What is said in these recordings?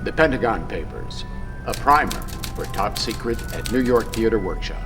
The Pentagon Papers, a primer for Top Secret at New York Theater Workshop.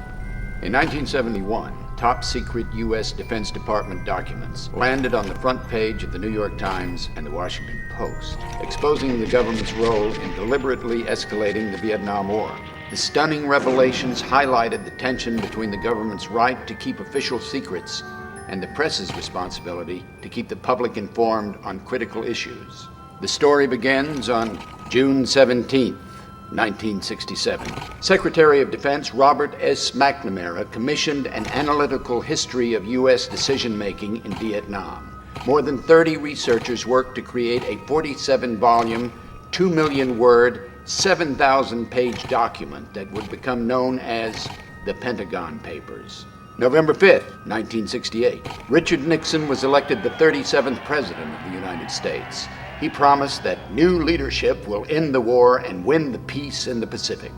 In 1971, top-secret U.S. Defense Department documents landed on the front page of the New York Times and the Washington Post, exposing the government's role in deliberately escalating the Vietnam War. The stunning revelations highlighted the tension between the government's right to keep official secrets and the press's responsibility to keep the public informed on critical issues. The story begins on June 17, 1967. Secretary of Defense Robert S. McNamara commissioned an analytical history of U.S. decision-making in Vietnam. More than 30 researchers worked to create a 47-volume, 2 million-word, 7,000-page document that would become known as the Pentagon Papers. November 5, 1968, Richard Nixon was elected the 37th President of the United States. He promised that new leadership will end the war and win the peace in the Pacific.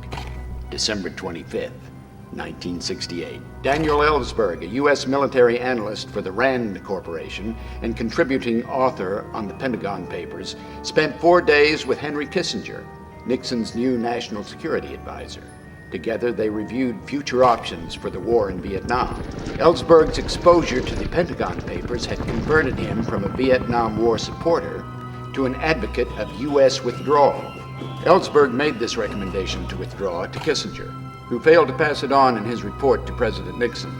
December 25, 1968. Daniel Ellsberg, a U.S. military analyst for the RAND Corporation and contributing author on the Pentagon Papers, spent 4 days with Henry Kissinger, Nixon's new national security advisor. Together, they reviewed future options for the war in Vietnam. Ellsberg's exposure to the Pentagon Papers had converted him from a Vietnam War supporter to an advocate of U.S. withdrawal. Ellsberg made this recommendation to withdraw to Kissinger, who failed to pass it on in his report to President Nixon.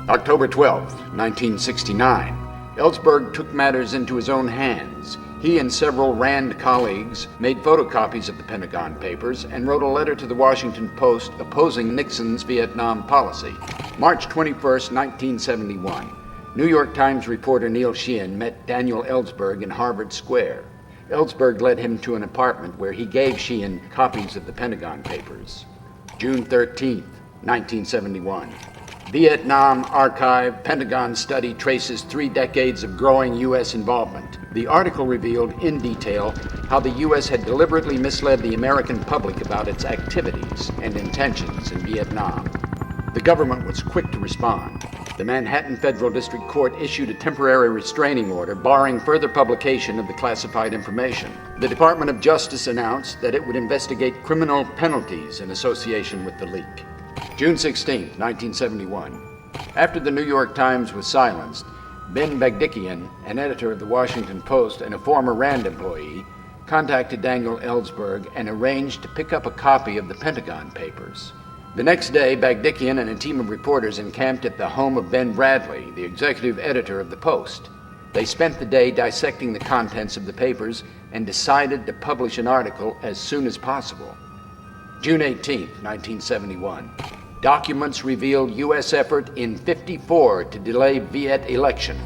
October 12, 1969, Ellsberg took matters into his own hands. He and several RAND colleagues made photocopies of the Pentagon Papers and wrote a letter to the Washington Post opposing Nixon's Vietnam policy. March 21, 1971. New York Times reporter Neil Sheehan met Daniel Ellsberg in Harvard Square. Ellsberg led him to an apartment where he gave Sheehan copies of the Pentagon Papers. June 13, 1971. Vietnam Archive Pentagon study traces 3 decades of growing U.S. involvement. The article revealed in detail how the U.S. had deliberately misled the American public about its activities and intentions in Vietnam. The government was quick to respond. The Manhattan Federal District Court issued a temporary restraining order barring further publication of the classified information. The Department of Justice announced that it would investigate criminal penalties in association with the leak. June 16, 1971. After the New York Times was silenced, Ben Bagdikian, an editor of the Washington Post and a former RAND employee, contacted Daniel Ellsberg and arranged to pick up a copy of the Pentagon Papers. The next day, Bagdikian and a team of reporters encamped at the home of Ben Bradley, the executive editor of the Post. They spent the day dissecting the contents of the papers and decided to publish an article as soon as possible. June 18, 1971. Documents revealed U.S. effort in '54 to delay Viet election.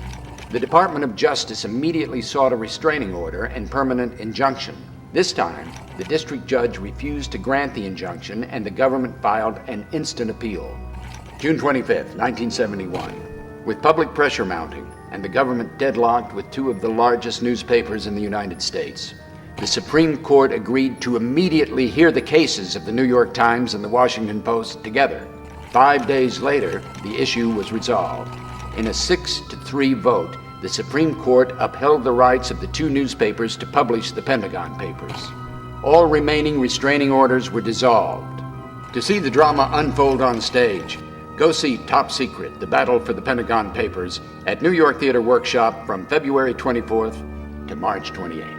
The Department of Justice immediately sought a restraining order and permanent injunction. This time, the district judge refused to grant the injunction and the government filed an instant appeal. June 25, 1971. With public pressure mounting and the government deadlocked with 2 of the largest newspapers in the United States, the Supreme Court agreed to immediately hear the cases of the New York Times and the Washington Post together. 5 days later, the issue was resolved. In a 6-3 vote, the Supreme Court upheld the rights of the 2 newspapers to publish the Pentagon Papers. All remaining restraining orders were dissolved. To see the drama unfold on stage, go see Top Secret, The Battle for the Pentagon Papers at New York Theater Workshop from February 24th to March 28th.